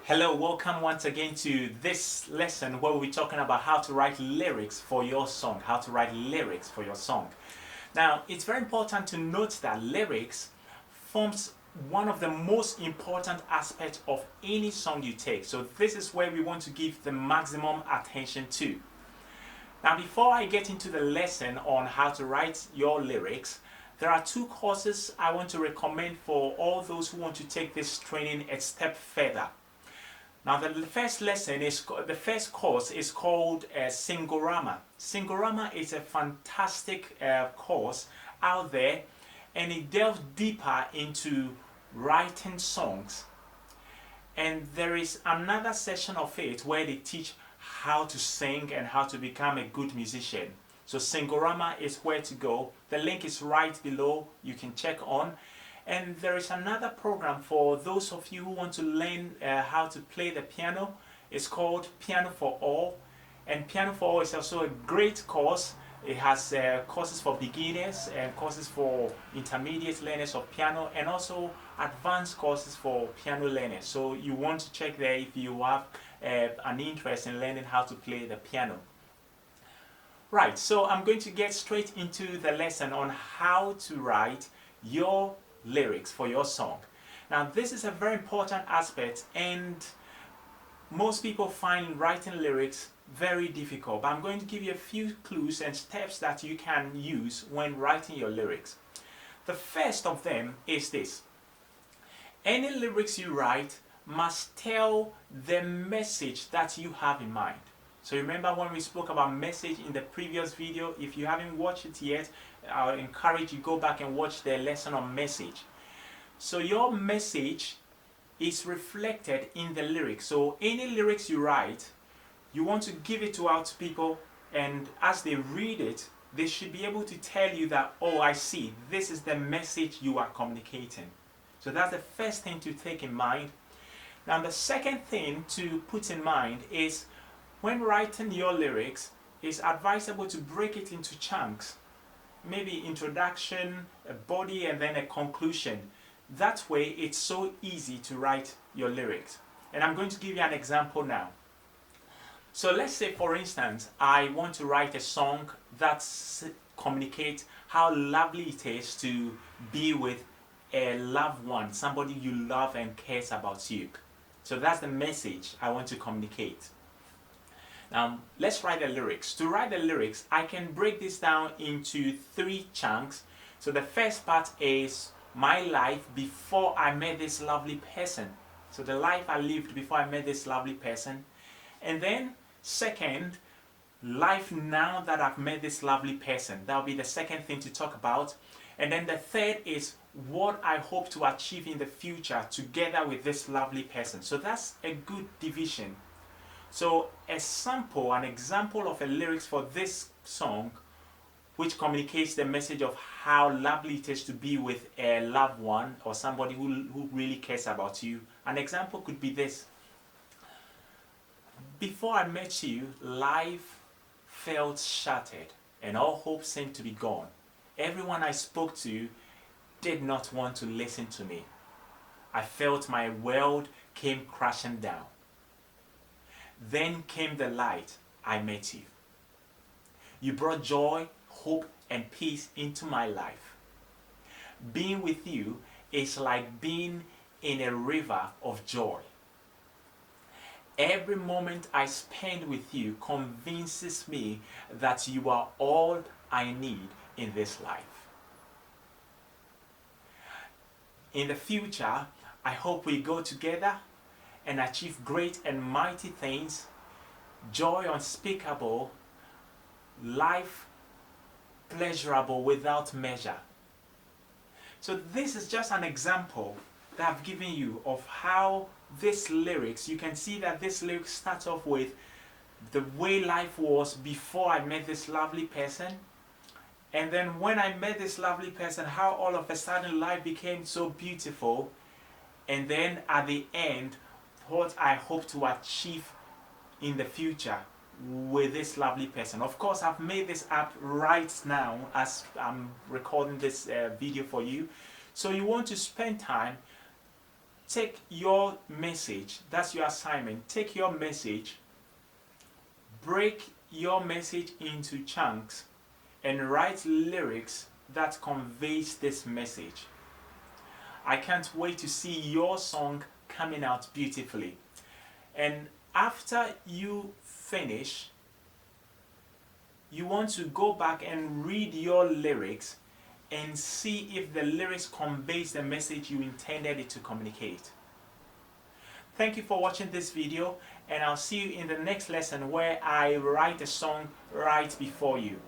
Hello, welcome once again to this lesson where we'll be talking about how to write lyrics for your song. How to write lyrics for your song. Now, it's very important to note that lyrics forms one of the most important aspects of any song you take. So this is where we want to give the maximum attention to. Now, before I get into the lesson on how to write your lyrics, there are two courses I want to recommend for all those who want to take this training a step further. Now the first course is called Singorama. Singorama is a fantastic course out there, and it delves deeper into writing songs. And there is another session of it where they teach how to sing and how to become a good musician. So Singorama is where to go. The link is right below. You can check on. And there is another program for those of you who want to learn how to play the piano. It's called Piano for All. And Piano for All is also a great course. It has courses for beginners and courses for intermediate learners of piano, and also advanced courses for piano learners. So you want to check there if you have an interest in learning how to play the piano. Right, so I'm going to get straight into the lesson on how to write your lyrics for your song. Now this is a very important aspect, and most people find writing lyrics very difficult, but I'm going to give you a few clues and steps that you can use when writing your lyrics. The first of them is this: any lyrics you write must tell the message that you have in mind. So remember when we spoke about message in the previous video? If you haven't watched it yet, I'll encourage you to go back and watch the lesson on message. So your message is reflected in the lyrics. So any lyrics you write, you want to give it out to people, and as they read it, they should be able to tell you that, oh, I see, this is the message you are communicating. So that's the first thing to take in mind. Now the second thing to put in mind is, when writing your lyrics, it's advisable to break it into chunks. Maybe introduction, a body, and then a conclusion. That way it's so easy to write your lyrics. And I'm going to give you an example now. So let's say, for instance, I want to write a song that communicates how lovely it is to be with a loved one, somebody you love and cares about you. So that's the message I want to communicate. Now, let's write the lyrics. To write the lyrics, I can break this down into three chunks. So the first part is my life before I met this lovely person. So the life I lived before I met this lovely person. And then second, life now that I've met this lovely person. That'll be the second thing to talk about. And then the third is what I hope to achieve in the future together with this lovely person. So that's a good division. So an example of a lyrics for this song, which communicates the message of how lovely it is to be with a loved one or somebody who really cares about you. An example could be this: before I met you, life felt shattered and all hope seemed to be gone. Everyone I spoke to did not want to listen to me. I felt my world came crashing down. Then came the light. I met you. You brought joy, hope, and peace into my life. Being with you is like being in a river of joy. Every moment I spend with you convinces me that you are all I need in this life. In the future, I hope we go together and achieve great and mighty things, joy unspeakable, life pleasurable without measure. So this is just an example that I've given you of how this lyrics, you can see that this lyrics starts off with the way life was before I met this lovely person, and then when I met this lovely person, how all of a sudden life became so beautiful, and then at the end, what I hope to achieve in the future with this lovely person. Of course, I've made this up right now as I'm recording this video for you. So you want to spend time take your message, that's your assignment, take your message, break your message into chunks, and write lyrics that conveys this message. I can't wait to see your song coming out beautifully. And after you finish, you want to go back and read your lyrics and see if the lyrics conveys the message you intended it to communicate. Thank you for watching this video, and I'll see you in the next lesson where I write a song right before you.